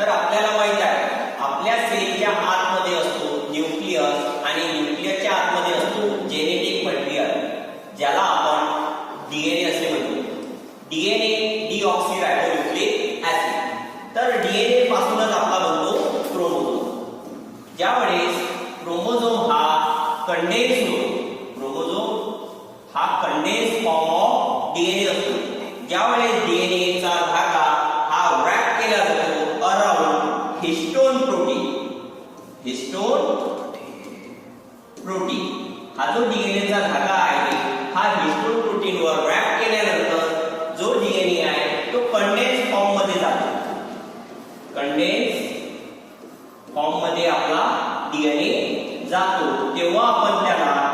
तर आपल्याला माहित आहे आपल्या सेलच्या आतमध्ये असतो न्यूक्लियस आणि न्यूक्लियसच्या आतमध्ये असतो जेनेटिक मटेरियल, ज्याला आपण डीएनए असे म्हणतो. DNA deoxyribonucleic acid. तर डीएनए पासूनच आपला बनतो क्रोमोझोम. ज्यावेळेस क्रोमोझोम हा कंडेन्स होतो, क्रोमोझोम हा कंडेन्स फॉर्म ऑफ डीएनए असतो. ज्यावेळेस डीएनए चा धागा हा रॅप केला जातो around histone protein. Histone protein हा जो डीएनए चा धागा आहे हा हिस्टोन प्रोटीन वर रॅप केल्यानंतर जो डीएनए आहे तो कंडेन्स फॉर्म मध्ये जातो. कंडेन्स फॉर्म मध्ये आपला डीएनए जातो तेव्हा आपण त्याला